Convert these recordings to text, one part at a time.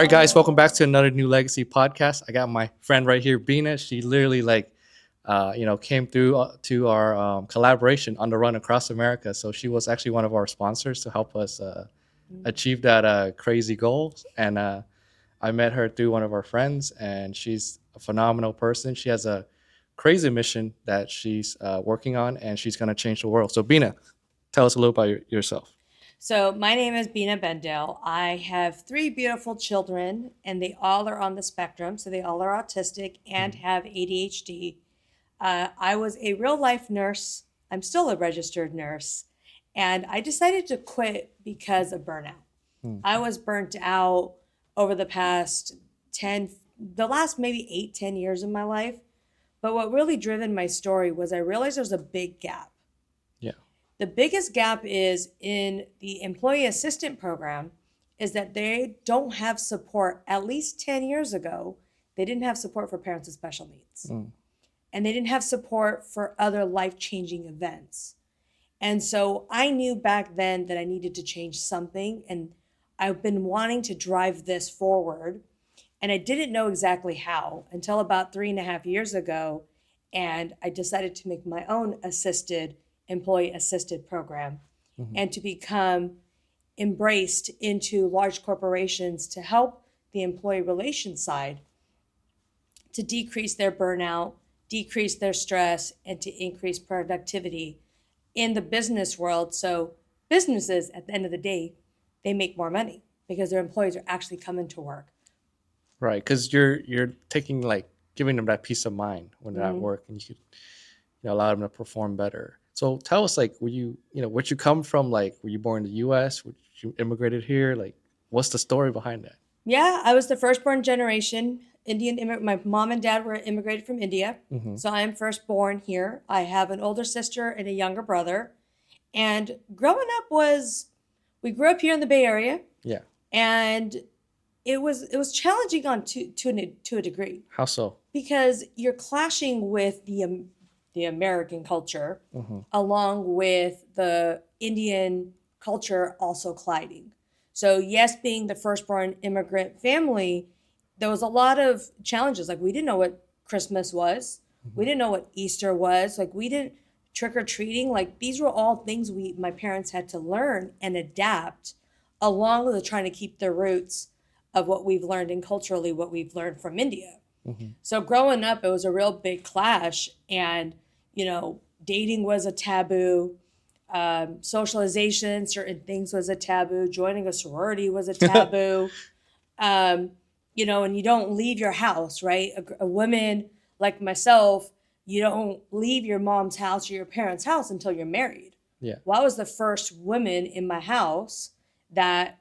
right, guys, welcome back to another New Legacy podcast. I got my friend right here, Bina. She literally came through to our collaboration on the run across America. So she was actually one of our sponsors to help us achieve that crazy goal. And I met her through one of our friends, and she's a phenomenal person. She has a crazy mission that she's working on, and she's going to change the world. So Bina, tell us a little about yourself. So, my name is Bina Bendale. I have three beautiful children, and they all are on the spectrum. So, they all are autistic and have ADHD. I was a real life nurse. I'm still a registered nurse. And I decided to quit because of burnout. Mm. I was burnt out over the past 10, the last maybe 8, 10 years of my life. But what really driven my story was I realized there's a big gap. Yeah. The biggest gap is in the employee assistant program is that they don't have support. At least 10 years ago, they didn't have support for parents with special needs. Mm. And they didn't have support for other life-changing events. And so I knew back then that I needed to change something. And I've been wanting to drive this forward. And I didn't know exactly how until about 3.5 years ago. And I decided to make my own employee assisted program Mhm. and to become embraced into large corporations to help the employee relations side to decrease their burnout, decrease their stress, and to increase productivity in the business world. So businesses, at the end of the day, they make more money because their employees are actually coming to work. Right, because you're taking like giving them that peace of mind when they're at Mhm. work, and you could allow them to perform better. So tell us, like, were where'd you come from? Like, were you born in the U.S.? Were you immigrated here? Like, what's the story behind that? Yeah, I was the firstborn generation My mom and dad were immigrated from India. Hmm. So I am firstborn here. I have an older sister and a younger brother. And growing up we grew up here in the Bay Area, Yeah. and it was challenging on to a degree How so? because you're clashing with the American culture Hmm. along with the Indian culture also colliding. So yes, being the firstborn immigrant family, there was a lot of challenges. Like we didn't know what Christmas was. Hmm. We didn't know what Easter was. Like we didn't trick or treating. Like these were all things my parents had to learn and adapt along with trying to keep the roots of what we've learned and culturally what we've learned from India. Hmm. So growing up, it was a real big clash, and dating was a taboo. Socialization, certain things was a taboo. Joining a sorority was a taboo. um, and you don't leave your house, right? A woman like myself, you don't leave your mom's house or your parents' house until you're married. Yeah. Well, I was the first woman in my house that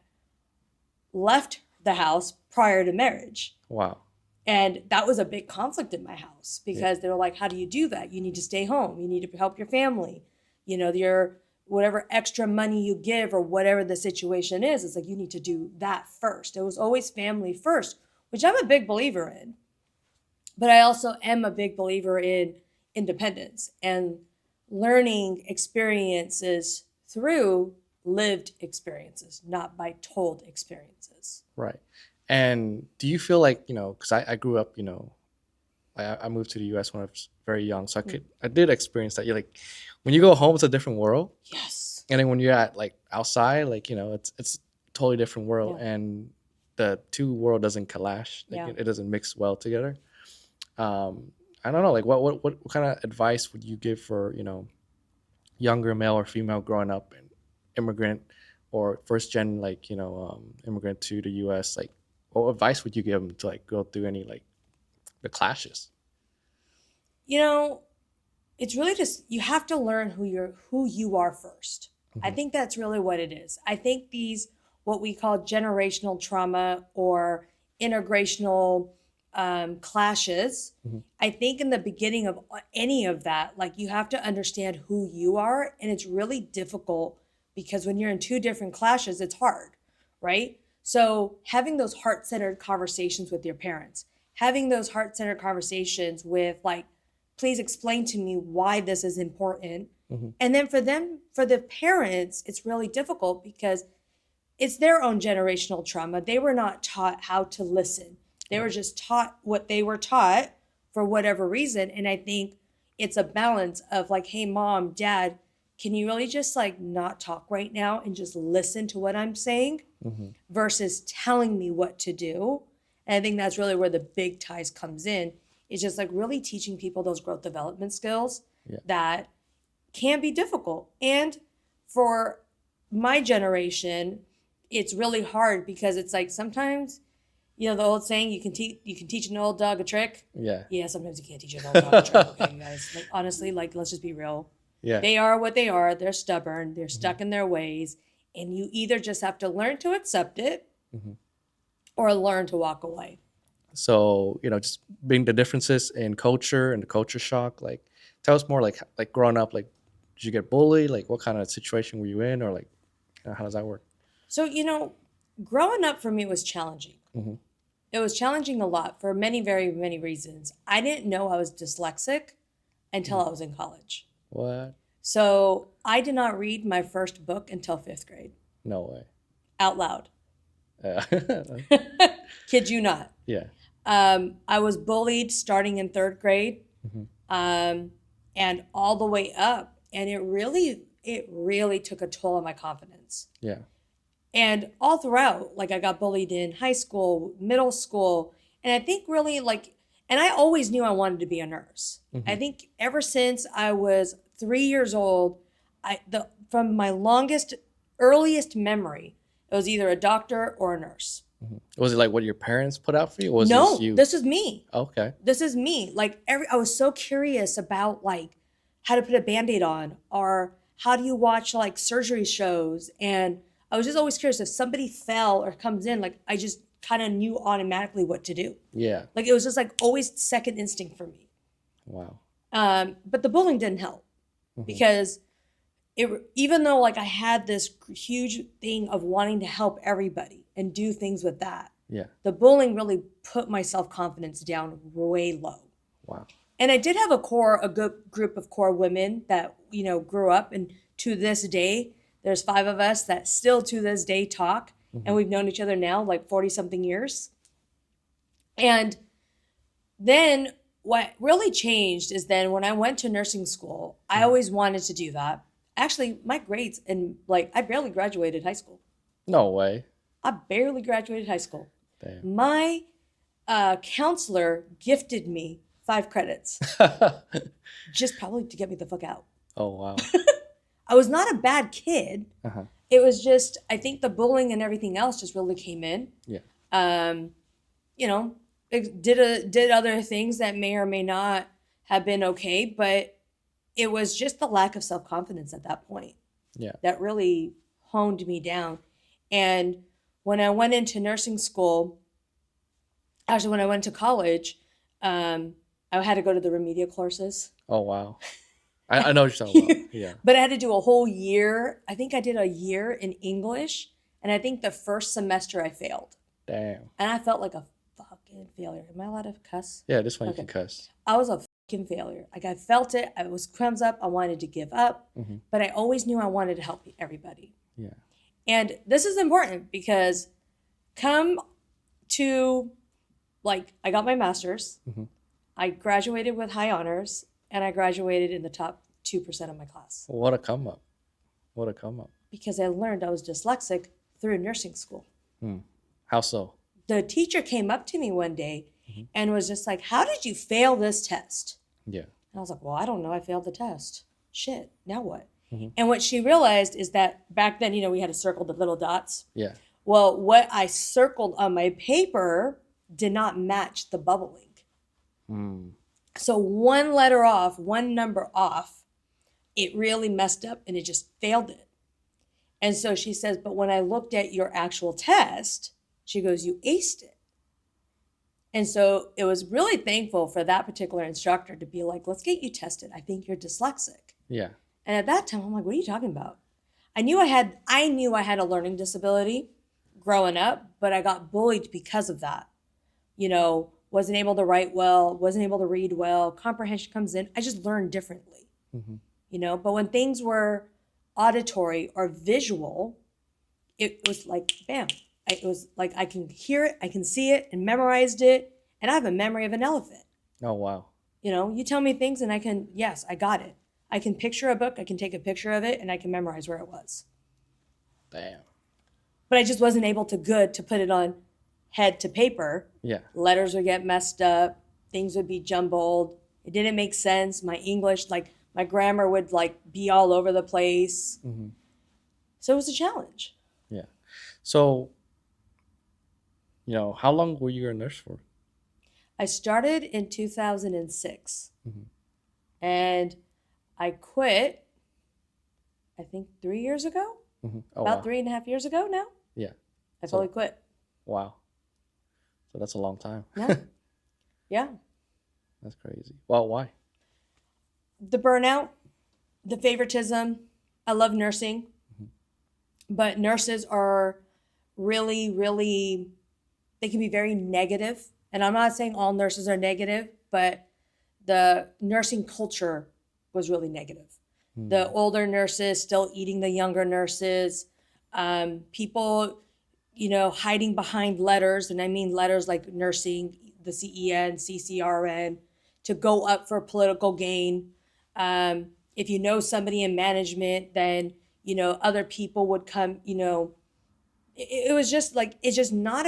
left the house prior to marriage. Wow. And that was a big conflict in my house Yeah. because they were like, how do you do that? You need to stay home. You need to help your family. Your whatever extra money you give or whatever the situation is, it's like you need to do that first. It was always family first, which I'm a big believer in. But I also am a big believer in independence and learning experiences through lived experiences, not by told experiences. Right. And do you feel like, because I grew up, I moved to the U.S. when I was very young, so I did experience that. You're like, when you go home, it's a different world, Yes. and then when you're at like outside, like it's a totally different world, Yeah. and the two world doesn't clash, like Yeah. it doesn't mix well together. Um, I don't know, like what kind of advice would you give for younger male or female growing up and immigrant or first gen immigrant to the U.S. Like, what advice would you give them to like go through any like the clashes? You know, it's really just you have to learn who you are first. I Hmm. think that's really what it is. I think these what we call generational trauma or integrational clashes. Hmm. I think in the beginning of any of that, like you have to understand who you are, and it's really difficult because when you're in two different clashes, it's hard, right? So having those heart-centered conversations with your parents, having those heart-centered conversations with like, please explain to me why this is important. Hmm. And then for the parents, it's really difficult because it's their own generational trauma. They were not taught how to listen. They were just taught what they were taught for whatever reason. And I think it's a balance of like, hey, mom, dad, can you really just like not talk right now and just listen to what I'm saying versus telling me what to do? And I think that's really where the big ties comes in. It's just like really teaching people those growth development skills that can be difficult. And for my generation, it's really hard because it's like sometimes, the old saying, you can teach an old dog a trick. Yeah. Yeah, sometimes you can't teach an old dog a trick, okay, guys? Like, honestly, like, let's just be real. Yeah. They are what they are. They're stubborn. They're stuck in their ways. And you either just have to learn to accept it or learn to walk away. So, just being the differences in culture and the culture shock, like tell us more like growing up, like did you get bullied? Like what kind of situation were you in, or like how does that work? So, growing up for me was challenging. It was challenging a lot for many, very many reasons. I didn't know I was dyslexic until I was in college. What? So I did not read my first book until 5th grade. No way. Out loud. Kid you not. Yeah. I was bullied starting in 3rd grade and all the way up. And it really took a toll on my confidence. Yeah. And all throughout, like I got bullied in high school, middle school. And I think really and I always knew I wanted to be a nurse. I think ever since I was 3 years old, from my earliest memory, it was either a doctor or a nurse. Was it like what your parents put out for you? Or was No, this you? this is me. Okay. This is me. Like I was so curious about like how to put a Band-Aid on, or how do you watch like surgery shows. And I was just always curious if somebody fell or comes in, like I just kind of knew automatically what to do. Yeah. Like it was just like always second instinct for me. Wow. But the bullying didn't help because even though like I had this huge thing of wanting to help everybody and do things with that, the bullying really put my self-confidence down way low. Wow. And I did have a good group of core women that, grew up, and to this day, there's 5 of us that still to this day talk, and we've known each other now like 40 something years. And then what really changed is then when I went to nursing school, I always wanted to do that. Actually, my grades I barely graduated high school. No way. I barely graduated high school. Damn. My counselor gifted me 5 credits, just probably to get me the fuck out. Oh, wow. I was not a bad kid. It was just, I think the bullying and everything else just really came in. Yeah. It did other things that may or may not have been okay, but it was just the lack of self-confidence at that point. Yeah. That really honed me down. And when I went into nursing school, actually when I went to college, I had to go to the remedial courses. Oh, wow. I know what you're talking about. Yeah. But I had to do a whole year. I think I did a year in English. And I think the first semester I failed. Damn. And I felt like a fucking failure. Am I allowed to cuss? Yeah, this one Okay. you can cuss. I was a fucking failure. Like I felt it. I was crumbs up. I wanted to give up. But I always knew I wanted to help everybody. Yeah. And this is important because I got my master's. I graduated with high honors, and I graduated in the top 2% of my class. What a come up. What a come up. Because I learned I was dyslexic through nursing school. How so? The teacher came up to me one day and was just like, how did you fail this test? Yeah. And I was like, well, I don't know. I failed the test. Shit, now what? And what she realized is that back then, we had to circle the little dots. Yeah. Well, what I circled on my paper did not match the bubbling. So one letter off, one number off, it really messed up and it just failed it. And so she says, but when I looked at your actual test, she goes, you aced it. And so it was really thankful for that particular instructor to be like, let's get you tested. I think you're dyslexic. Yeah. And at that time, I'm like, what are you talking about? I knew I had a learning disability growing up, but I got bullied because of that. Wasn't able to write well, wasn't able to read well, comprehension comes in. I just learned differently, but when things were auditory or visual, it was like, bam. It was like I can hear it, I can see it, and memorized it. And I have a memory of an elephant. Oh, wow. You know, you tell me things and yes, I got it. I can picture a book, I can take a picture of it, and I can memorize where it was. Damn. But I just wasn't able to put it on head to paper. Yeah. Letters would get messed up, things would be jumbled. It didn't make sense. My English, like my grammar would like be all over the place. Mm-hmm. So it was a challenge. Yeah. So, how long were you a nurse for? I started in 2006 Mm-hmm. and I quit, I think 3 years ago, Mm-hmm. Oh, about wow. 3.5 years ago now. Yeah. I So- fully quit. Wow. So that's a long time. Yeah. Yeah. That's crazy. Well, why? The burnout, the favoritism. I love nursing, but nurses are really, really, they can be very negative. And I'm not saying all nurses are negative, but the nursing culture was really negative. The older nurses still eating the younger nurses, people, hiding behind letters. And I mean letters like nursing, the CEN, CCRN, to go up for political gain. If you know somebody in management, then, other people would come, it was just like, it's just not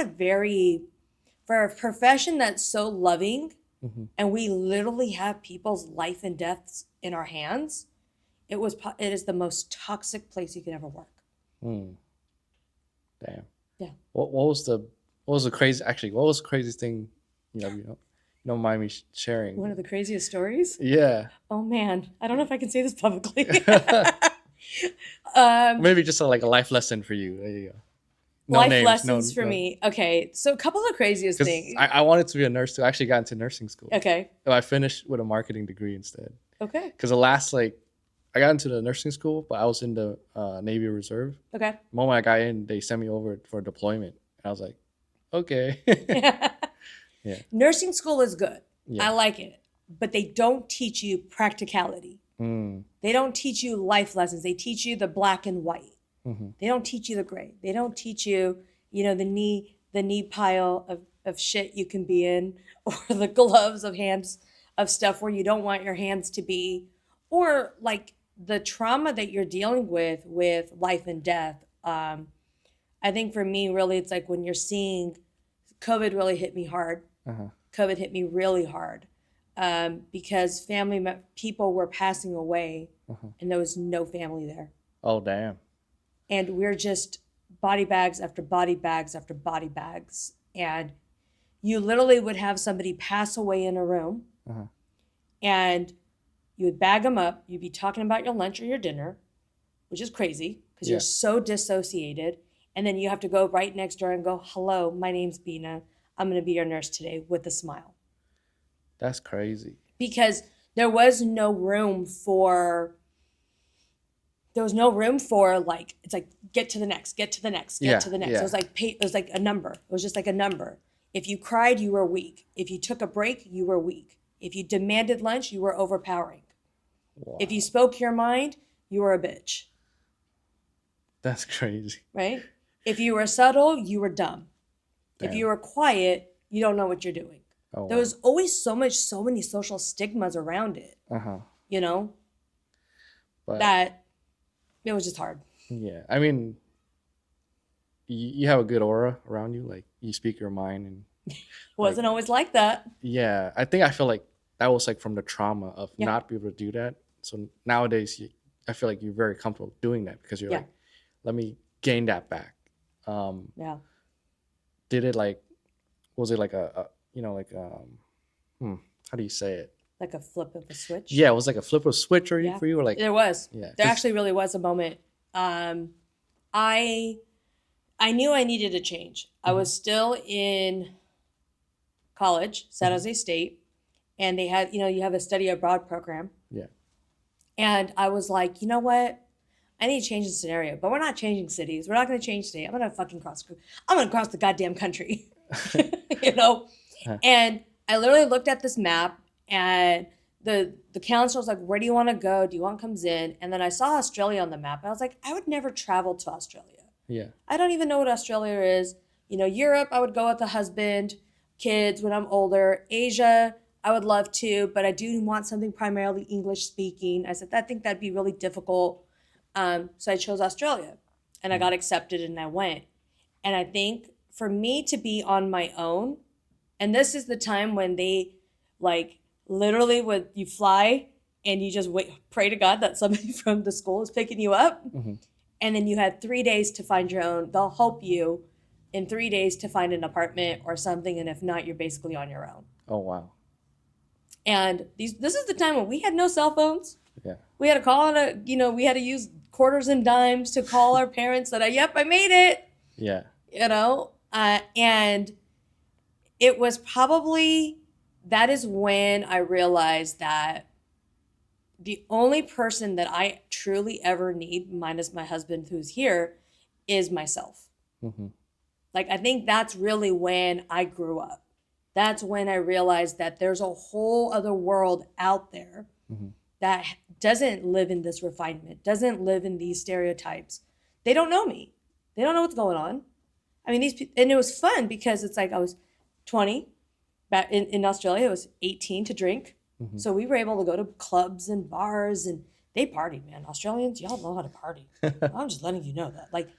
for a profession that's so loving, Mm-hmm. and we literally have people's life and deaths in our hands. It is the most toxic place you could ever work. Mm. Damn. Yeah. What was the craziest thing, you don't mind me sharing? One of the craziest stories. Yeah. Oh man, I don't know if I can say this publicly. Maybe just like a life lesson for you. There you go. No Life names, lessons for me. Okay, so a couple of craziest 'Cause things. I wanted to be a nurse too. I actually got into nursing school. Okay. So I finished with a marketing degree instead. Okay. Because I got into the nursing school, but I was in the Navy Reserve. Okay. The moment I got in, they sent me over for deployment. And I was like, okay. Yeah. Nursing school is good. Yeah. I like it, but they don't teach you practicality. Mm. They don't teach you life lessons. They teach you the black and white. Mm-hmm. They don't teach you the gray. They don't teach you, the knee pile of shit you can be in, or the gloves of hands of stuff where you don't want your hands to be, or like the trauma that you're dealing with life and death. I think for me, really, it's like when you're seeing COVID really hit me hard. Uh-huh. COVID hit me really hard because people were passing away, and there was no family there. Oh, damn. And we're just body bags after body bags after body bags. And you literally would have somebody pass away in a room, Uh-huh. and you would bag them up. You'd be talking about your lunch or your dinner, which is crazy because Yeah. you're so dissociated. And then you have to go right next door and go, hello, my name's Bina. I'm going to be your nurse today, with a smile. That's crazy. Because there was no room for like, it's like, get to the next, get to the next, get Yeah, to the next. yeah. It was like a number. It was just like a number. If you cried, you were weak. If you took a break, you were weak. If you demanded lunch, you were overpowering. Wow. If you spoke your mind, you were a bitch, That's crazy. right? If you were subtle, you were dumb. If Damn. you were quiet, you don't know what you're doing. Oh, There was always so many social stigmas around it, Uh-huh. But that it was just hard. yeah, I mean, you have a good aura around you. Like, you speak your mind, and Wasn't always like that. yeah, I feel like that was like from the trauma of Yeah. not being able to do that. So nowadays, I feel like you're very comfortable doing that because you're Yeah. like, let me gain that back. Yeah. Did it like, was it like how do you say it? Like a flip of a switch. Yeah, it was like a flip of a switch for you, Yeah. for you, or like, There was. yeah, There 'cause- actually really was a moment. I knew I needed a change. I was still in college, San Jose State, and they had, you have a study abroad program. Yeah. And I was like, you know what? I need to change the scenario, but we're not changing cities. We're not going to change state. I'm going to fucking cross the goddamn country, Huh. And I literally looked at this map, and the counselor was like, where do you want to go? Do you want comes in? And then I saw Australia on the map, and I was like, I would never travel to Australia. Yeah. I don't even know what Australia is. Europe, I would go with a husband, kids when I'm older. Asia, I would love to, but I do want something primarily English speaking. I said, I think that'd be really difficult. So I chose Australia and I Mm. got accepted and I went. And I think for me to be on my own, and this is the time when they like literally when you fly and you just wait, pray to God that somebody from the school is picking you up. Hmm. And then you had 3 days to find your own. They'll help you in 3 days to find an apartment or something. And if not, you're basically on your own. Oh, wow. And this is the time when we had no cell phones. Yeah. We had to call on we had to use quarters and dimes to call our parents that, yep, I made it, Yeah. and it was probably, that is when I realized that the only person that I truly ever need, minus my husband who's here, is myself. Hmm. Like, I think that's really when I grew up. That's when I realized that there's a whole other world out there Hmm. that doesn't live in this refinement, doesn't live in these stereotypes. They don't know me. They don't know what's going on. I mean, and it was fun because it's like I was 20. Back in Australia, it was 18 to drink. Hmm. So we were able to go to clubs and bars, and they partied, man. Australians, y'all know how to party. I'm just letting you know that. Like,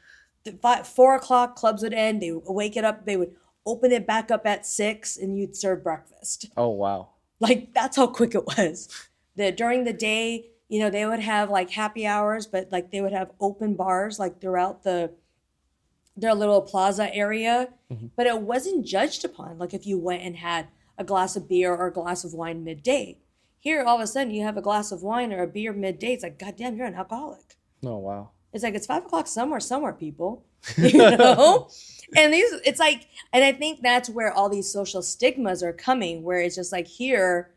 4 o'clock, clubs would end. They would wake it up. They would open it back up at 6, and you'd serve breakfast. Oh, wow. Like, that's how quick it was. During the day, they would have like happy hours, but like they would have open bars like throughout their little plaza area. Hmm. But it wasn't judged upon. Like if you went and had a glass of beer or a glass of wine midday. Here, all of a sudden, you have a glass of wine or a beer midday. It's like, goddamn, you're an alcoholic. Oh, wow. It's like, it's 5 o'clock somewhere, people. And it's like, and I think that's where all these social stigmas are coming, where it's just like here,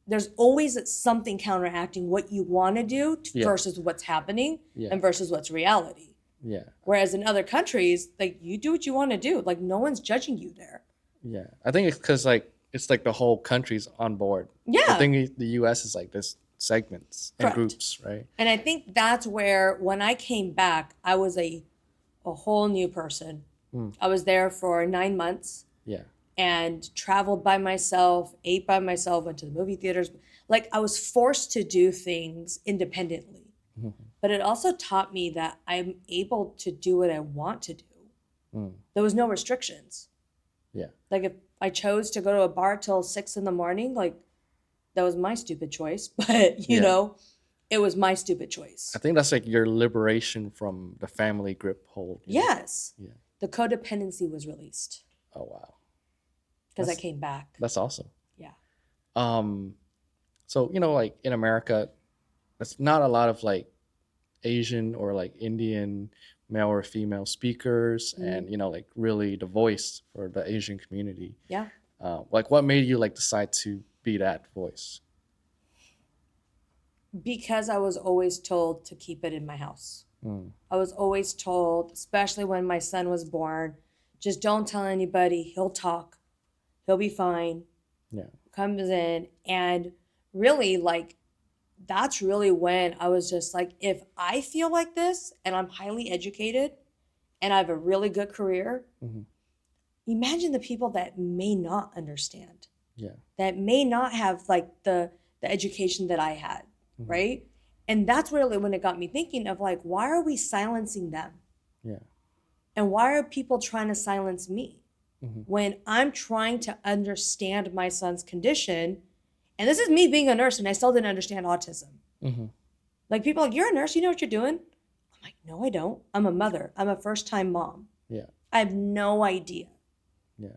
there's always something counteracting what you want to do Yeah. versus what's happening Yeah. and versus what's reality. Yeah. Whereas in other countries, like you do what you want to do. Like no one's judging you there. Yeah. I think it's because it's like the whole country's on board. I Yeah. think the U.S. is like this segments and Correct. groups, right? And I think that's where when I came back, I was a whole new person. Mm. I was there for 9 months Yeah. and traveled by myself, ate by myself, went to the movie theaters. Like I was forced to do things independently. Mhm. But it also taught me that I'm able to do what I want to do. Mm. There was no restrictions. Yeah. Like if I chose to go to a bar till 6 a.m, like that was my stupid choice. But Yeah. it was my stupid choice. I think that's like your liberation from the family grip hold. Yes. Yeah. The codependency was released Oh, wow. because I That's- came back. That's awesome. Yeah. So, like in America, there's not a lot of like Asian or like Indian male or female speakers and, like really the voice for the Asian community. Yeah. Like what made you like decide to be that voice? Because I was always told to keep it in my house. Mm. I was always told, especially when my son was born, just don't tell anybody. He'll talk. He'll be fine. Yeah. Comes in. And really, like, that's really when I was just like, if I feel like this and I'm highly educated and I have a really good career, Mhm. imagine the people that may not understand, Yeah. that may not have like the education that I had, right? And that's really when it got me thinking of like, why are we silencing them? Yeah. And why are people trying to silence me Mhm. when I'm trying to understand my son's condition? And this is me being a nurse and I still didn't understand autism. Mm-hmm. Like people are like, you're a nurse, you know what you're doing? I'm like, no, I don't. I'm a mother. I'm a first-time mom. Yeah. I have no idea. Yeah.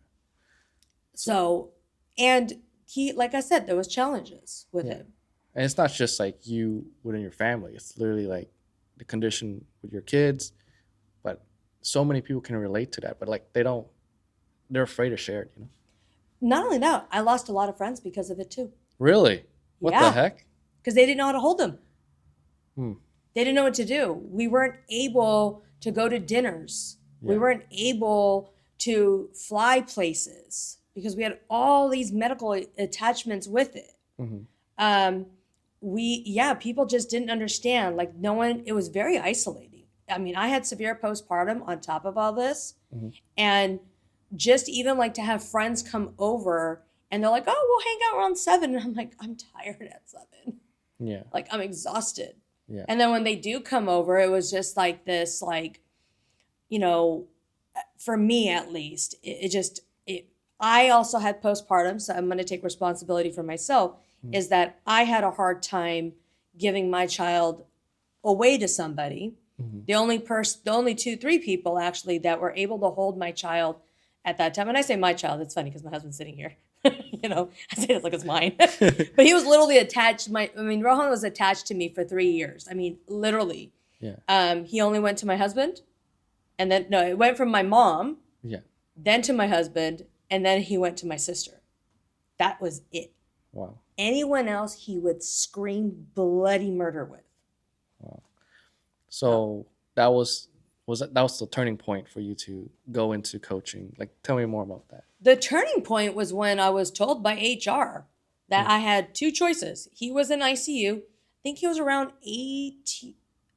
So, and he, like I said, there was challenges with Yeah. him. And it's not just like you within your family. It's literally like the condition with your kids. But so many people can relate to that. But like they're afraid to share it, Not only that, I lost a lot of friends because of it too. Really? What the Yeah. heck? Because they didn't know how to hold them. Hmm. They didn't know what to do. We weren't able to go to dinners. We Yeah. weren't able to fly places because we had all these medical attachments with it. Mm-hmm. People just didn't understand. Like no one, it was very isolating. I mean, I had severe postpartum on top of all this. Mhm. And just even like to have friends come over and they're like, oh, we'll hang out around 7. And I'm like, I'm tired at 7. Yeah. Like, I'm exhausted. Yeah. And then when they do come over, it was just like this, like, you know, for me at least, I also had postpartum, so I'm going to take responsibility for myself, is that I had a hard time giving my child away to somebody. The only 2-3 people actually that were able to hold my child at that time, and I say my child, it's funny because my husband's sitting here. You know, I say it like it's mine. But he was literally attached. Rohan was attached to me for 3 years. I mean, literally. Yeah. He only went to my husband, and then no, it went from my mom, Yeah. then to my husband, and then he went to my sister. That was it. Wow. Anyone else, he would scream bloody murder with. Wow. So that was the turning point for you to go into coaching. Like, tell me more about that. The turning point was when I was told by HR that I had 2 choices. He was in ICU. I think he was around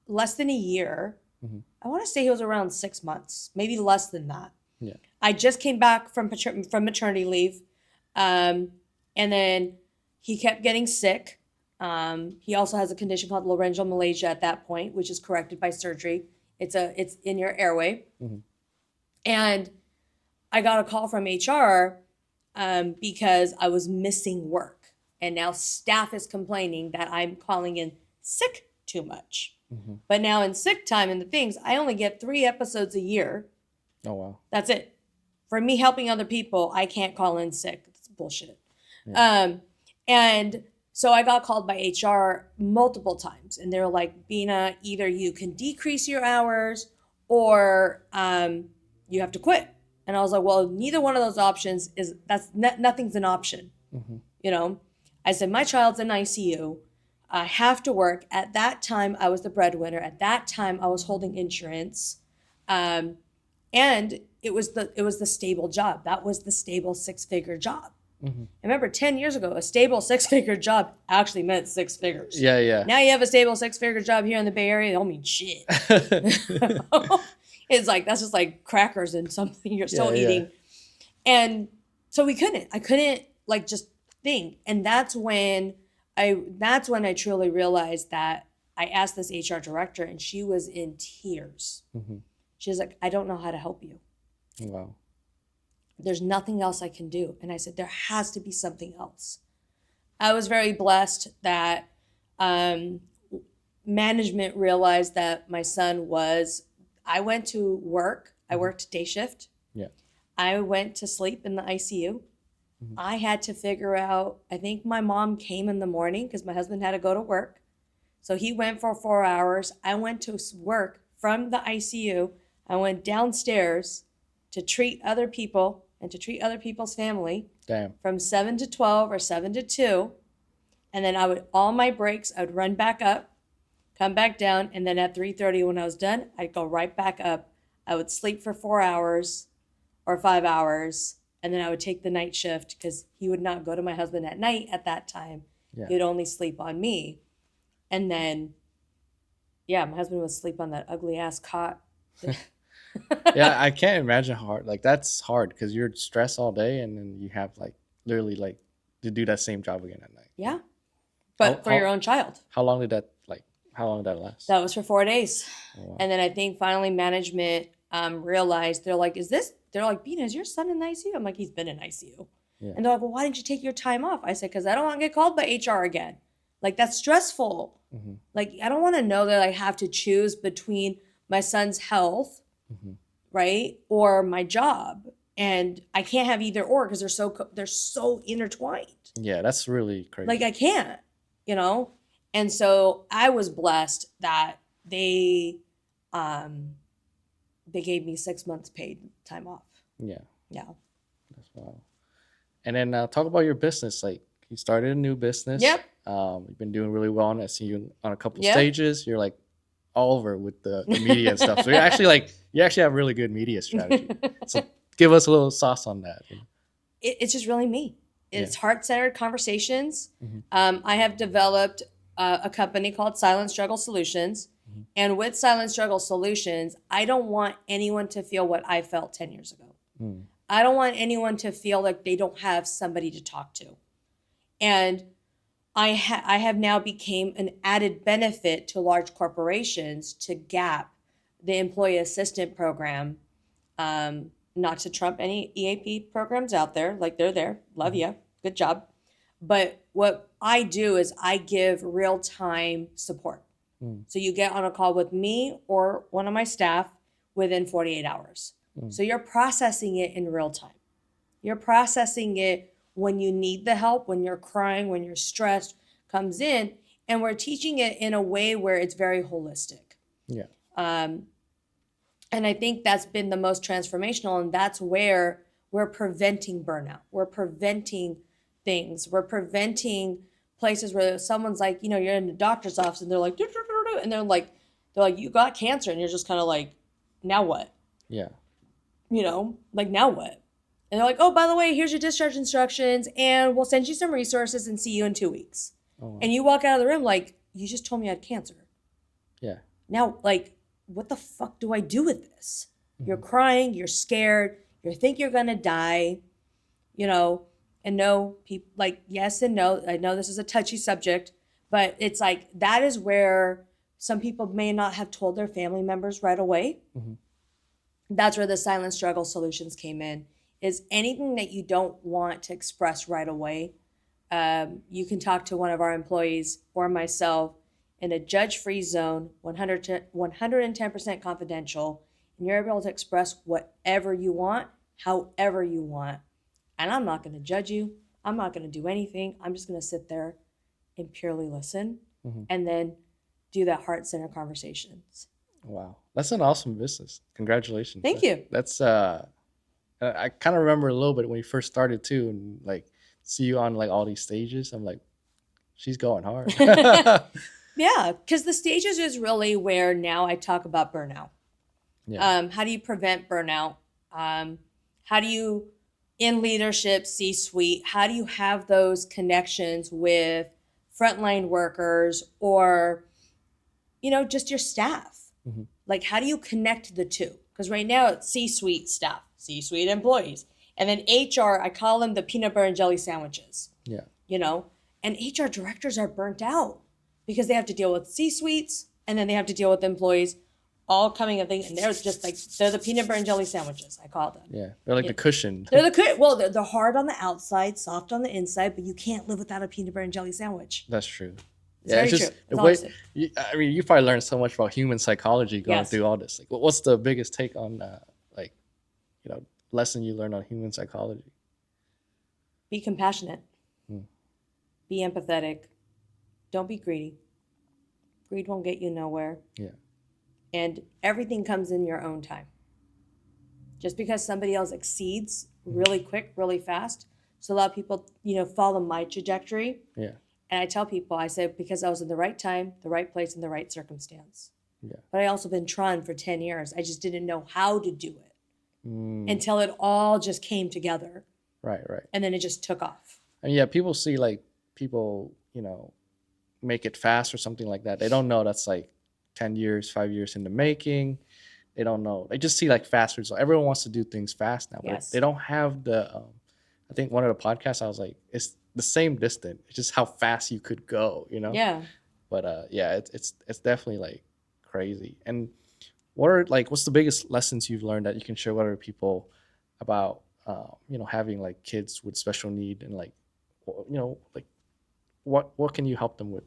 less than a year. Mhm. I want to say he was around 6 months, maybe less than that. Yeah. I just came back from maternity leave, and then he kept getting sick. He also has a condition called laryngeal malacia at that point, which is corrected by surgery. It's in your airway. Mhm. And I got a call from HR because I was missing work. And now staff is complaining that I'm calling in sick too much. Mhm. But now in sick time and the things, I only get 3 episodes a year. Oh wow. That's it. For me helping other people, I can't call in sick. That's bullshit. Yeah. And so I got called by HR multiple times. And they were like, Bina, either you can decrease your hours or you have to quit. And I was like, well, neither one of those options nothing's an option. Mhm. You know, I said, my child's in ICU. I have to work. At that time, I was the breadwinner. At that time, I was holding insurance. And it was the stable job. That was the stable 6-figure job. Mhm. I remember 10 years ago, a stable 6-figure job actually meant 6 figures. Yeah. Yeah. Now you have a stable 6-figure job here in the Bay Area, it don't mean shit. It's like, that's just like crackers and something you're still Yeah, yeah. eating. And so I couldn't like just think. And that's when I truly realized that I asked this HR director and she was in tears. Mhm. She was like, I don't know how to help you. Wow. There's nothing else I can do. And I said, there has to be something else. I was very blessed that management realized that my son I went to work. I worked day shift. Yeah. I went to sleep in the ICU. Mhm. I had to figure out, I think my mom came in the morning because my husband had to go to work. So he went for 4 hours. I went to work from the ICU. I went downstairs to treat other people and to treat other people's family Damn. from 7 to 12 or 7 to 2. And then all my breaks, I would run back up, come back down. And then at 3:30 when I was done, I'd go right back up. I would sleep for 4 hours or 5 hours. And then I would take the night shift because he would not go to my husband at night at that time. Yeah. He would only sleep on me. And then, yeah, my husband would sleep on that ugly ass cot. Yeah, I can't imagine like that's hard because you're stressed all day and then you have like literally like to do that same job again at night. Yeah. But for your own child. How long did that last? That was for 4 days. Oh, wow. And then I think finally management realized, they're like, Bina, is your son in the ICU? I'm like, he's been in ICU. Yeah. And they're like, well, why didn't you take your time off? I said, because I don't want to get called by HR again. Like, that's stressful. Mhm. Like, I don't want to know that I have to choose between my son's health, Mhm. right, or my job. And I can't have either or because they're so intertwined. Yeah, that's really crazy. Like, I can't, you know? And so I was blessed that they gave me 6 months paid time off. Yeah. Yeah. That's wild. And then talk about your business. Like you started a new business. Yep. You've been doing really well on it. I see you on a couple Yep. stages. You're like all over with the media and stuff. So you actually have really good media strategy. So give us a little sauce on that. It's just really me. It's heart-centered conversations. Mhm. I have developed a company called Silent Struggle Solutions. And with Silent Struggle Solutions, I don't want anyone to feel what I felt 10 years ago. I don't want anyone to feel like they don't have somebody to talk to. And I have now became an added benefit to large corporations to GAP, the Employee Assistant Program, not to trump any EAP programs out there. Like, they're there. Love you. Good job. But what I do is I give real-time support. So you get on a call with me or one of my staff within 48 hours. So you're processing it in real time. You're processing it when you need the help, when you're crying, when you're stressed, comes in. And we're teaching it in a way where it's very holistic. Yeah. And I think that's been the most transformational. And that's where we're preventing burnout. We're preventing things. We're preventing places where someone's like, you're in the doctor's office and they're like, and they're like, you got cancer. And you're just kind of like, now what? Yeah. Like, now what? And they're like, oh, by the way, here's your discharge instructions and we'll send you some resources and see you in 2 weeks. Oh, wow. And you walk out of the room like, you just told me I had cancer. Yeah. Now, like, what the fuck do I do with this? You're crying, you're scared, you think you're going to die, and no, people, like, yes and no. I know this is a touchy subject, but it's like, that is where some people may not have told their family members right away. That's where the Silent Struggle Solutions came in, is anything that you don't want to express right away. You can talk to one of our employees or myself in a judge-free zone, 110% confidential, and you're able to express whatever you want, however you want. And I'm not going to judge you. I'm not going to do anything. I'm just going to sit there and purely listen and then do that heart-centered conversations. Wow. That's an awesome business. Congratulations. Thank you. That's, I kind of remember a little bit when you first started too, and like see you on like all these stages. I'm like, she's going hard. Yeah, because the stages is really where now I talk about burnout. Yeah. How do you prevent burnout? How do you, in leadership, C-suite, how do you have those connections with frontline workers or, just your staff? Like, how do you connect the two? Because right now it's C-suite staff, C-suite employees. And then HR, I call them the peanut butter and jelly sandwiches. Yeah. And HR directors are burnt out because they have to deal with C-suites and then they have to deal with employees all coming of things. And they're just like, they're the peanut butter and jelly sandwiches, I call them. Yeah. They're like the cushion. They're hard on the outside, soft on the inside, but you can't live without a peanut butter and jelly sandwich. That's true. It's very true. The way, you probably learned so much about human psychology going through all this. Like, what's the biggest take on, lesson you learned on human psychology? Be compassionate. Be empathetic. Don't be greedy. Greed won't get you nowhere. Yeah. And everything comes in your own time. Just because somebody else exceeds really quick, really fast. So a lot of people, follow my trajectory. Yeah. And I tell people, I say, because I was in the right time, the right place, and the right circumstance. Yeah. But I also been trying for 10 years. I just didn't know how to do it until it all just came together. Right. And then it just took off. And yeah, people see like people, make it fast or something like that. They don't know that's like 10 years, 5 years in the making. They don't know. They just see like fast results. Everyone wants to do things fast now, but they don't have the, I think one of the podcasts, I was like, it's the same distance. It's just how fast you could go, Yeah. But yeah, it's definitely like crazy. And what's the biggest lessons you've learned that you can share with other people about, having like kids with special need and like, like what can you help them with,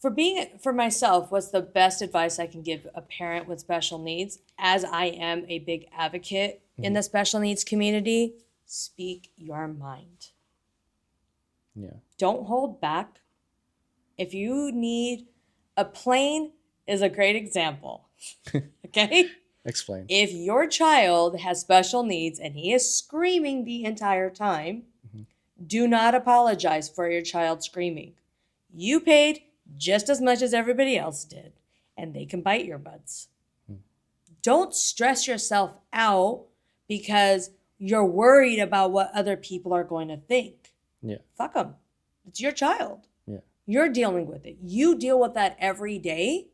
For myself, what's the best advice I can give a parent with special needs, as I am a big advocate in the special needs community? Speak your mind. Yeah. Don't hold back. If you need, a plane is a great example. Okay? Explain. If your child has special needs and he is screaming the entire time, do not apologize for your child screaming. You paid just as much as everybody else did, and they can bite your butts. Don't stress yourself out because you're worried about what other people are going to think. Yeah. Fuck them. It's your child. Yeah. You're dealing with it. You deal with that every day.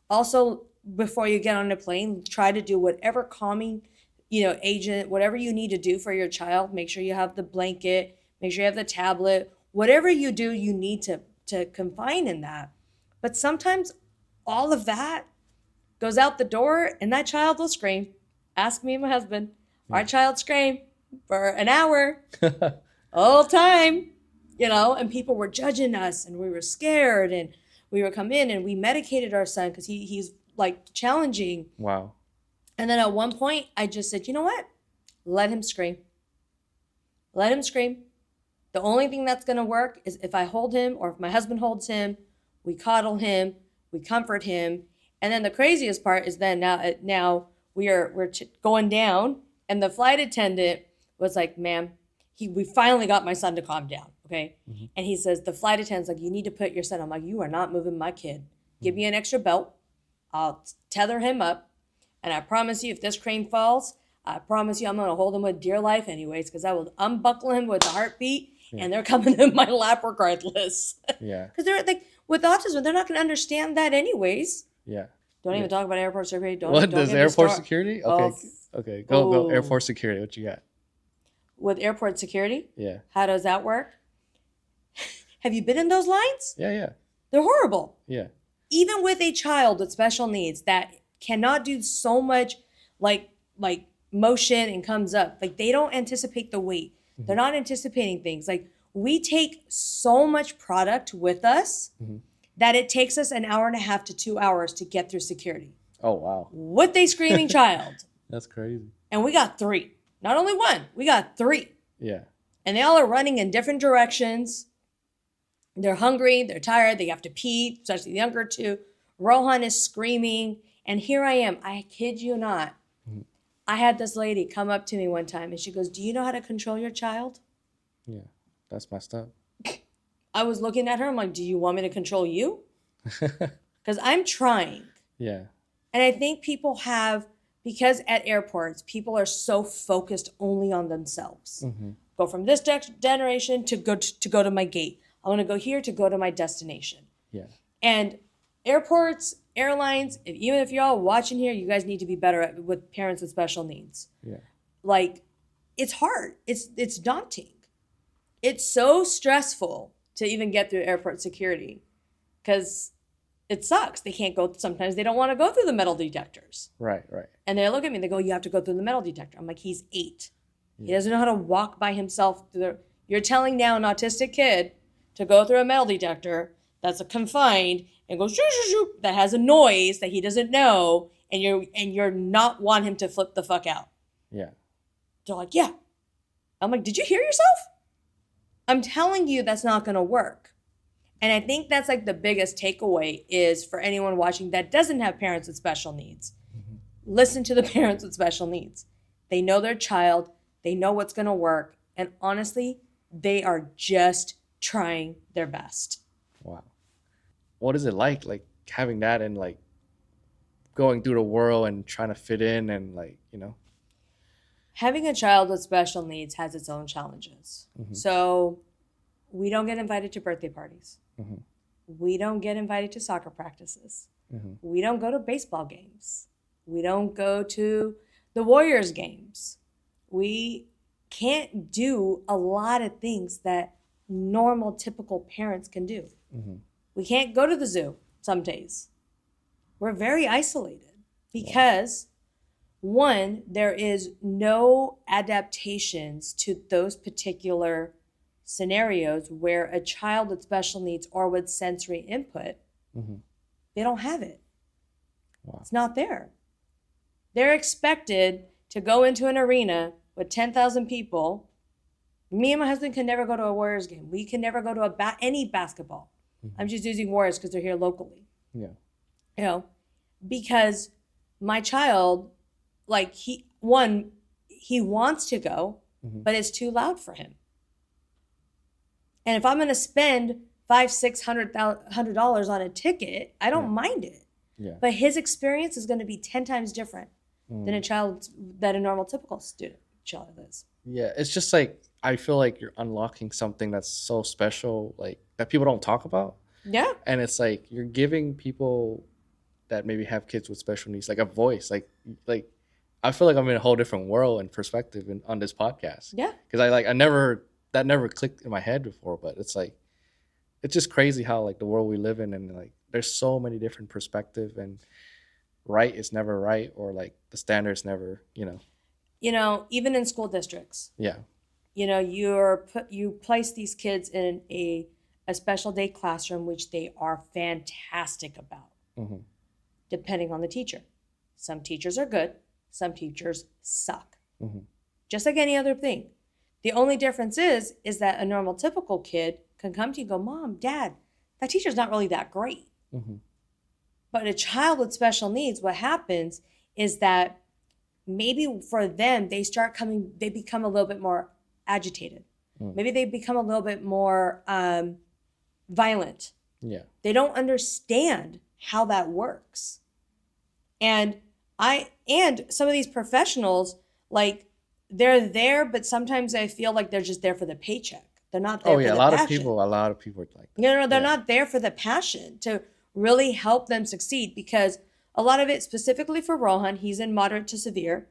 Also, before you get on a plane, try to do whatever calming, agent, whatever you need to do for your child. Make sure you have the blanket, make sure you have the tablet. Whatever you do, you need to confine in that. But sometimes all of that goes out the door and that child will scream. Ask me and my husband. Our child screamed for an hour, all time, and people were judging us and we were scared and we would come in and we medicated our son because he's like challenging. Wow. And then at one point I just said, you know what? Let him scream. Let him scream. The only thing that's going to work is if I hold him or if my husband holds him, we coddle him, we comfort him. And then the craziest part is then now we're going down and the flight attendant was like, ma'am, we finally got my son to calm down. Okay. Mm-hmm. And he says, the flight attendant's like, you need to put your son. I'm like, you are not moving my kid. Give me an extra belt. I'll tether him up. And I promise you, if this crane falls, I promise you I'm going to hold him with dear life anyways, because I will unbuckle him with a heartbeat and they're coming in my lap regardless. Yeah. Because they're like, with autism, they're not going to understand that anyways. Yeah. Don't even talk about airport security. What does airport security? Okay. Okay. Go airport security. What you got? With airport security? Yeah. How does that work? Have you been in those lines? Yeah. They're horrible. Yeah. Even with a child with special needs that cannot do so much like motion and comes up, like they don't anticipate the weight. Mm-hmm. They're not anticipating things. Like we take so much product with us that it takes us an hour and a half to 2 hours to get through security. Oh, wow. With a screaming child. That's crazy. And we got 3. Not only 1, we got 3. Yeah. And they all are running in different directions. They're hungry, they're tired, they have to pee, especially the younger 2. Rohan is screaming. And here I am. I kid you not. Mm-hmm. I had this lady come up to me one time and she goes, do you know how to control your child? Yeah, that's messed up. I was looking at her. I'm like, do you want me to control you? Because I'm trying. Yeah. And I think people because at airports, people are so focused only on themselves. Mm-hmm. Go from this generation to go to my gate. I want to go here to go to my destination. Yeah. And airports, airlines, even if you're all watching here, you guys need to be better with parents with special needs. Yeah. Like, it's hard. It's daunting. It's so stressful to even get through airport security because it sucks. They can't go. Sometimes they don't want to go through the metal detectors. Right. And they look at me and they go, you have to go through the metal detector. I'm like, he's 8. Yeah. He doesn't know how to walk by himself. You're telling now an autistic kid to go through a metal detector that's confined and goes shoo, shoo, shoo, that has a noise that he doesn't know, and you're not want him to flip the fuck out. Yeah. They're like, yeah. I'm like, did you hear yourself? I'm telling you that's not going to work. And I think that's like the biggest takeaway is for anyone watching that doesn't have parents with special needs. Mm-hmm. Listen to the parents with special needs. They know their child. They know what's going to work. And honestly, they are just trying their best. Wow. What is it like having that and like going through the world and trying to fit in and Having a child with special needs has its own challenges. Mm-hmm. So we don't get invited to birthday parties. Mm-hmm. We don't get invited to soccer practices. Mm-hmm. We don't go to baseball games. We don't go to the Warriors games. We can't do a lot of things that normal, typical parents can do. Mm-hmm. We can't go to the zoo some days. We're very isolated because, one, there is no adaptations to those particular scenarios where a child with special needs or with sensory input, they don't have it. Wow. It's not there. They're expected to go into an arena with 10,000 people. Me and my husband can never go to a Warriors game. We can never go to any basketball. Mm-hmm. I'm just using Warriors because they're here locally. Yeah. Because my child, he wants to go, but it's too loud for him. And if I'm going to spend $500-$600 on a ticket, I don't mind it. Yeah. But his experience is going to be 10 times different than a normal typical child is. Yeah, it's just I feel like you're unlocking something that's so special, that people don't talk about. Yeah. And it's you're giving people that maybe have kids with special needs, like a voice, like I feel like I'm in a whole different world and perspective on this podcast. Yeah. Because that never clicked in my head before, but it's like, it's just crazy how like the world we live in, and like there's so many different perspectives, and right is never right, or like the standards never, Even in school districts, yeah. you place these kids in a special day classroom, which they are fantastic about, Mm-hmm. depending on the teacher. Some teachers are good, some teachers suck. Mm-hmm. Just like any other thing. The only difference is that a normal typical kid can come to you and go, Mom, Dad, that teacher's not really that great. Mm-hmm. But a child with special needs, what happens is that maybe for them, they become a little bit more agitated. Maybe they become a little bit more violent. Yeah. They don't understand how that works. And some of these professionals, like, they're there, but sometimes I feel like they're just there for the paycheck. They're not there Oh for yeah, the a lot passion. of people are like that. No, they're Yeah. not there for the passion to really help them succeed, because a lot of it, specifically for Rohan, he's in moderate to severe.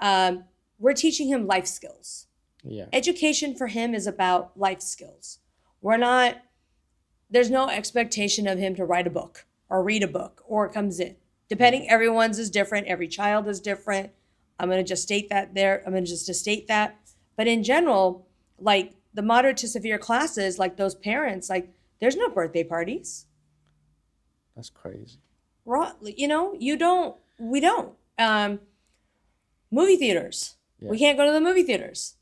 We're teaching him life skills. Yeah. Education for him is about life skills. There's no expectation of him to write a book or read a book, or it comes in. Depending, everyone's is different. Every child is different. I'm going to just state that there. I'm going to just state that. But in general, like the moderate to severe classes, like those parents, like there's no birthday parties. That's crazy. We don't. Movie theaters. Yeah. We can't go to the movie theaters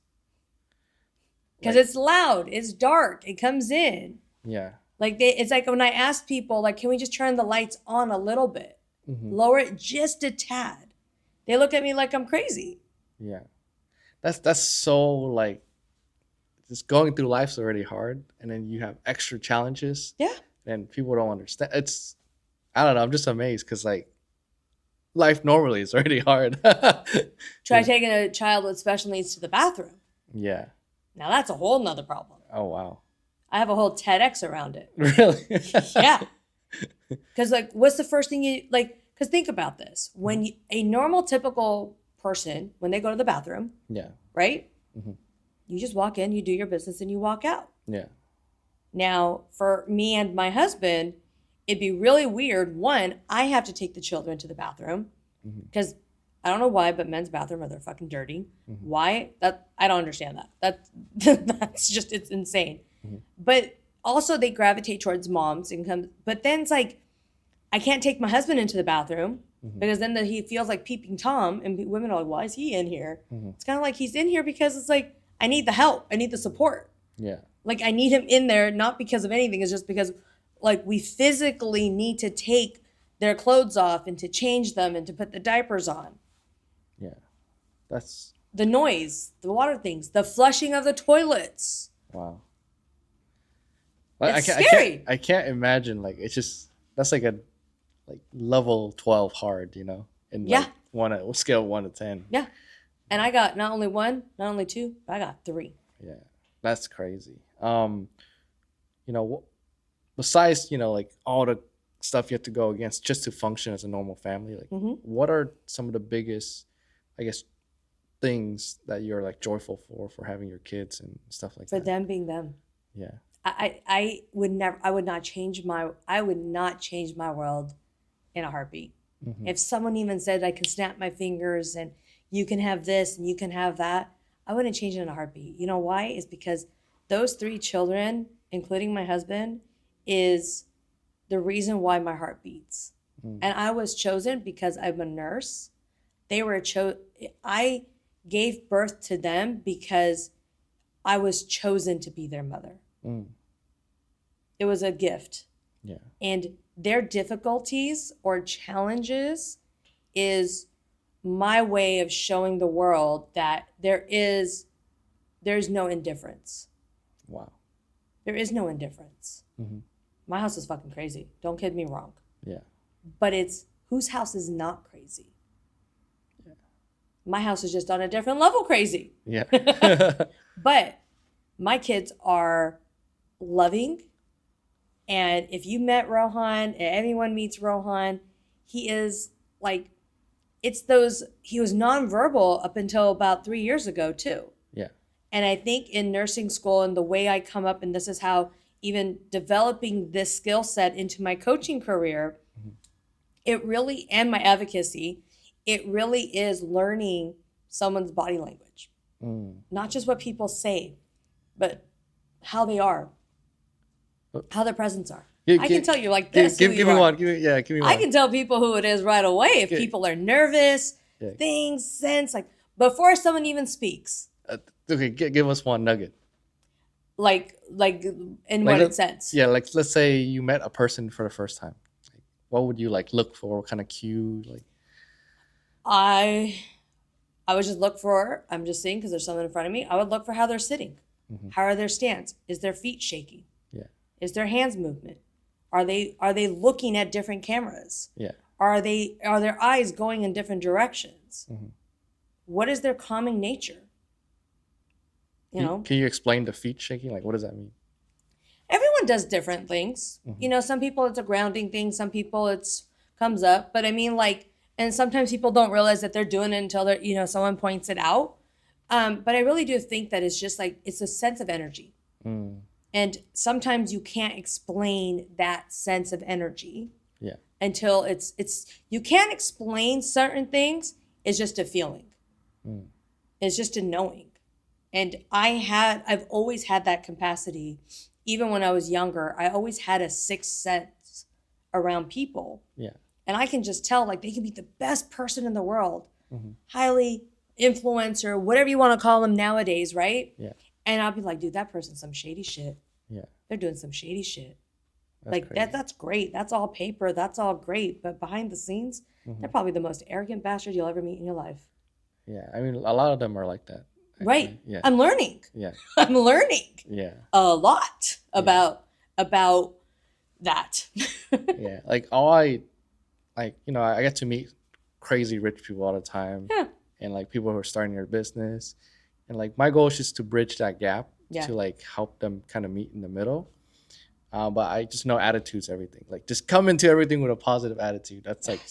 because Like- it's loud, it's dark, it comes in. Yeah. Like it's like when I ask people, like, can we just turn the lights on a little bit, lower it just a tad? They look at me like I'm crazy. Yeah. That's so like, just going through life's already hard, and then you have extra challenges. Yeah. And people don't understand. I don't know. I'm just amazed because like life normally is already hard. Try taking a child with special needs to the bathroom. Yeah. Now that's a whole nother problem. Oh wow. I have a whole TEDx around it. Really? Yeah. Because like, what's the first thing you like? Because think about this: when a normal, typical person, when they go to the bathroom, Yeah. right? Mhm. You just walk in, you do your business, and you walk out. Yeah. Now, for me and my husband, it'd be really weird. One, I have to take the children to the bathroom because I don't know why, but men's bathroom they're fucking dirty. Why? I don't understand that. That's just, it's insane. But also they gravitate towards moms and come. But then it's like, I can't take my husband into the bathroom because then he feels like peeping Tom, and women are like, why is he in here? It's kind of like he's in here because it's like, I need the help. I need the support. Yeah. Like I need him in there, not because of anything. It's just because like we physically need to take their clothes off and to change them and to put the diapers on. Yeah. That's The noise, the water things, the flushing of the toilets. wow. It's scary. I can't imagine, like, it's just, that's like a like level 12 hard, in Yeah. like scale 1 to 10. Yeah. And I got not only one, not only two, but I got three. Yeah, that's crazy. Besides, like all the stuff you have to go against just to function as a normal family, like what are some of the biggest, I guess, things that you're like joyful for having your kids and stuff like For that? them being them. Yeah. I would not change my world in a heartbeat. If someone even said I can snap my fingers and you can have this and you can have that, I wouldn't change it in a heartbeat. You know why? It's because those 3 children, including my husband, is the reason why my heart beats. And I was chosen because I'm a nurse. I gave birth to them because I was chosen to be their mother. It was a gift. Yeah. And their difficulties or challenges is my way of showing the world that there's no indifference. Wow. There is no indifference. My house is fucking crazy. Don't kid me wrong. Yeah. But it's whose house is not crazy? Yeah. My house is just on a different level crazy. Yeah. But my kids are loving. And if you met Rohan, and everyone meets Rohan, he is like, he was nonverbal up until about 3 years ago too. Yeah. And I think in nursing school and the way I come up, and this is how even developing this skill set into my coaching career, it really, and my advocacy, it really is learning someone's body language. Not just what people say, but how they are, how their presence are. I can tell you like this. Give me one. Give me one. I can tell people who it is right away if people are nervous, things, sense, like before someone even speaks. Okay, give us one nugget. Like in what sense? Yeah, like let's say you met a person for the first time. Like, what would you like look for? What kind of cue? Like, I would just look for. I'm just seeing because there's someone in front of me. I would look for how they're sitting. How are their stance? Is their feet shaking? Yeah. Is their hands movement? Are they looking at different cameras? Yeah. Are their eyes going in different directions? What is their calming nature? You know? Can you explain the feet shaking? Like, what does that mean? Everyone does different things. You know, some people it's a grounding thing. Some people it's comes up. But I mean, like, and sometimes people don't realize that they're doing it until they're, you know, someone points it out. But I really do think that it's just like, it's a sense of energy. And sometimes you can't explain that sense of energy. Yeah. Until it's you can't explain certain things. It's just a feeling. It's just a knowing. And I've always had that capacity. Even when I was younger, I always had a sixth sense around people. Yeah. And I can just tell, like, they can be the best person in the world, highly influencer, whatever you want to call them nowadays, right? Yeah. And I'll be like, dude, that person's some shady shit. Yeah. They're doing some shady shit. That's like crazy. that's great. That's all paper. That's all great. But behind the scenes, they're probably the most arrogant bastard you'll ever meet in your life. Yeah. I mean, a lot of them are like that. Actually. Right. Yeah. I'm learning. Yeah. I'm learning. Yeah. A lot about that. Yeah. Like you know, I get to meet crazy rich people all the time. Yeah. And like people who are starting their business. And like my goal is just to bridge that gap to like help them kind of meet in the middle. But I just know attitude's everything. Like just come into everything with a positive attitude. That's like,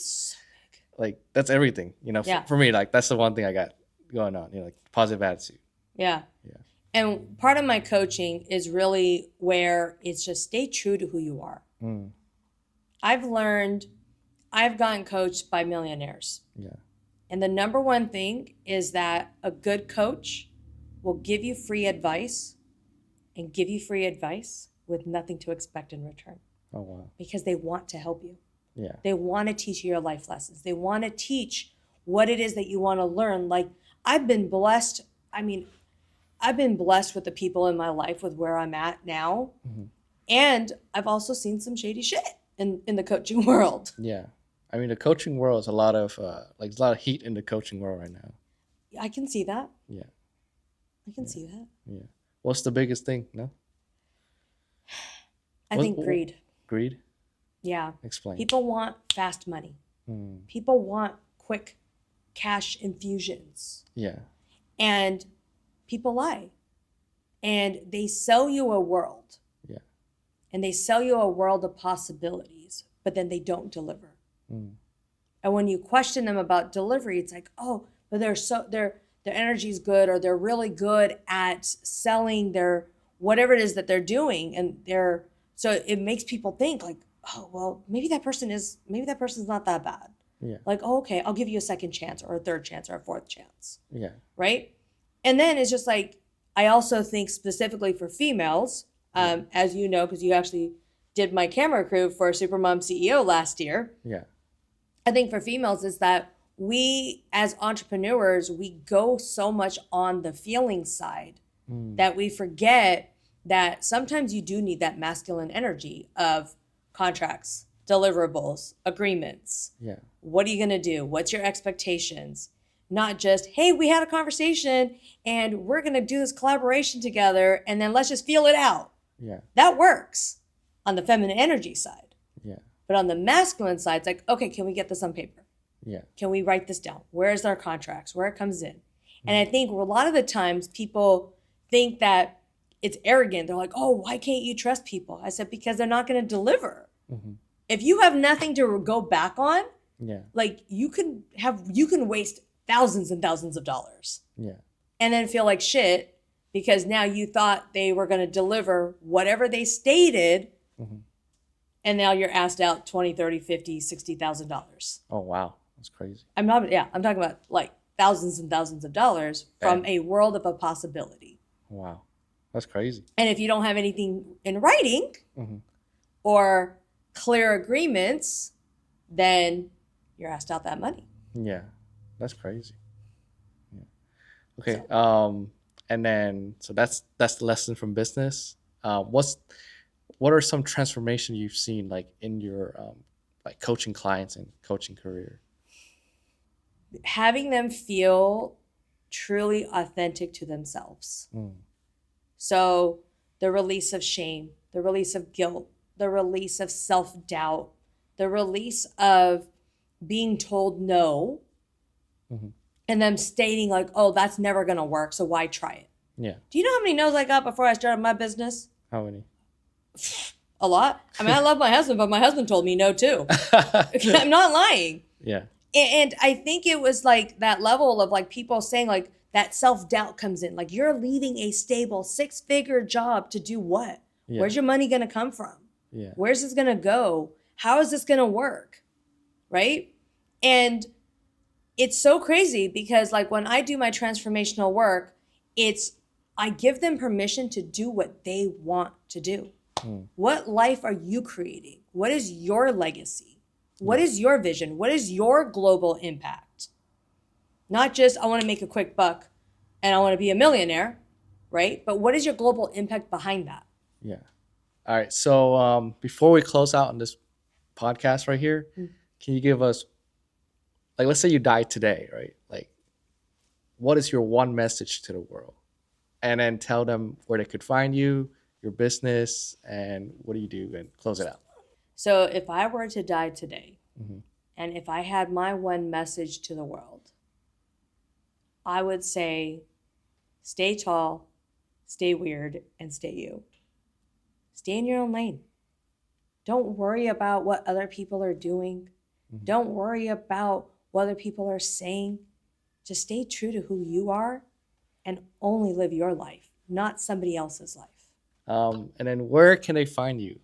like that's everything, you know, for me, like that's the one thing I got going on, you know, like positive attitude. Yeah. Yeah. And part of my coaching is really where it's just stay true to who you are. I've gotten coached by millionaires. Yeah. And the number one thing is that a good coach will give you free advice and give you free advice with nothing to expect in return. Oh, wow. Because they want to help you. Yeah. They want to teach you your life lessons. They want to teach what it is that you want to learn. Like I've been blessed. I mean, I've been blessed with the people in my life with where I'm at now. And I've also seen some shady shit in the coaching world. Yeah. I mean, the coaching world is a lot of there's a lot of heat in the coaching world right now. I can see that. Yeah. I can see that. Yeah. What's the biggest thing? No. I think greed. Greed? Yeah. Explain. People want fast money. People want quick cash infusions. Yeah. And people lie. And they sell you a world. Yeah. And they sell you a world of possibilities, but then they don't deliver. And when you question them about delivery, it's like, oh, but their energy is good, or they're really good at selling their whatever it is that they're doing, and so it makes people think like, oh, well, maybe that person's not that bad. Yeah. Like, oh, okay, I'll give you a second chance or a third chance or a fourth chance. Yeah. Right. And then it's just like, I also think specifically for females, as you know, because you actually did my camera crew for Supermom CEO last year. Yeah. I think for females is that we as entrepreneurs, we go so much on the feeling side that we forget that sometimes you do need that masculine energy of contracts, deliverables, agreements. Yeah. What are you going to do? What's your expectations? Not just, hey, we had a conversation and we're going to do this collaboration together and then let's just feel it out. Yeah. That works on the feminine energy side. Yeah. But on the masculine side, it's like, okay, can we get this on paper? Yeah. Can we write this down? Where's our contracts? Where it comes in? And I think a lot of the times people think that it's arrogant. They're like, oh, why can't you trust people? I said, because they're not going to deliver. If you have nothing to go back on, Yeah. Like you can waste thousands and thousands of dollars Yeah. and then feel like shit because now you thought they were going to deliver whatever they stated, Hmm. and now you're asked out 20, 30, 50, $60,000. Oh, wow. That's crazy. I'm talking about like thousands and thousands of dollars from Dang. a world of a possibility. Wow. That's crazy. And if you don't have anything in writing Hmm. or clear agreements, then you're asked out that money. Yeah. That's crazy. Yeah. Okay. So, And then, so that's the lesson from business. What are some transformation you've seen like in your like coaching clients and coaching career? having them feel truly authentic to themselves. Mm. So the release of shame, the release of guilt, the release of self-doubt, the release of being told no, Mhm. and them stating like, oh, that's never going to work, so why try it? Yeah. Do you know how many no's I got before I started my business? How many? A lot. I mean, I love my husband, but my husband told me no too. I'm not lying. Yeah. And I think it was like that level of like people saying like that self-doubt comes in. Like you're leaving a stable 6-figure job to do what? Yeah. Where's your money going to come from? Yeah. Where's this going to go? How is this going to work? Right? And it's so crazy because like when I do my transformational work, I give them permission to do what they want to do. Mm. What life are you creating? What is your legacy? What is your vision? What is your global impact? Not just, I want to make a quick buck and I want to be a millionaire, right? But what is your global impact behind that? Yeah. All right. So before we close out on this podcast right here, can you give us, like, let's say you die today, right? Like, what is your one message to the world? And then tell them where they could find you, your business, and what do you do, and close it out. So if I were to die today, Mhm. and if I had my one message to the world, I would say, stay tall, stay weird, and stay you. Stay in your own lane. Don't worry about what other people are doing. Don't worry about what other people are saying. Just stay true to who you are and only live your life, not somebody else's life. And then where can they find you?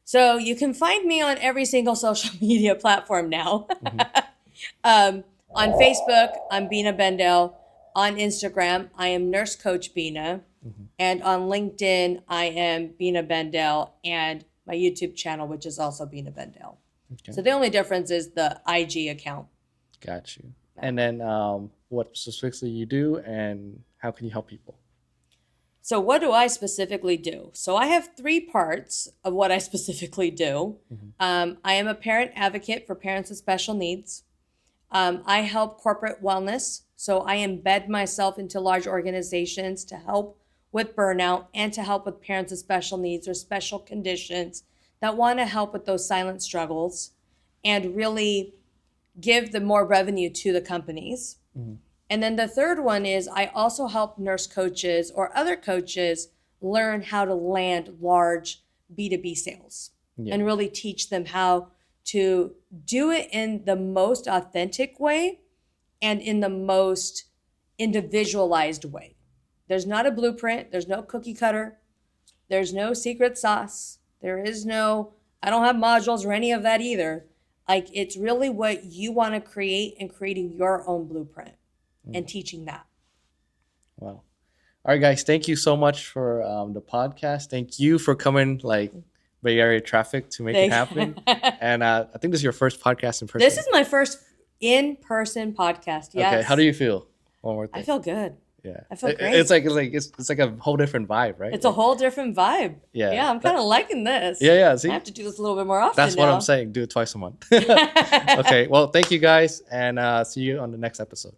So you can find me on every single social media platform now. On Facebook, I'm Bina Bendale. On Instagram, I am Nurse Coach Bina. And on LinkedIn, I am Bina Bendale, and my YouTube channel, which is also Bina Bendale. Okay. So the only difference is the IG account. Got you. And then what specifically you do and how can you help people? So what do I specifically do? So I have 3 parts of what I specifically do. I am a parent advocate for parents with special needs. I help corporate wellness. So I embed myself into large organizations to help with burnout and to help with parents with special needs or special conditions that want to help with those silent struggles and really give the more revenue to the companies. And then the third one is I also help nurse coaches or other coaches learn how to land large B2B sales and really teach them how to do it in the most authentic way and in the most individualized way. There's not a blueprint. There's no cookie cutter. There's no secret sauce. There is no, I don't have modules or any of that either. Like it's really what you want to create and creating your own blueprint and teaching that. Wow. All right, guys. Thank you so much for the podcast. Thank you for coming, like Bay Area traffic to make it happen. And I think this is your first podcast in person. This is my first in-person podcast. Yes. Okay. How do you feel? One more thing. I feel good. Yeah. I feel great. It's like a whole different vibe, right? It's a whole different vibe. Yeah. Yeah, I'm kind of liking this. Yeah. See, I have to do this a little bit more often. that's what now. I'm saying. Do it twice a month. Okay. Well, thank you guys, and see you on the next episode.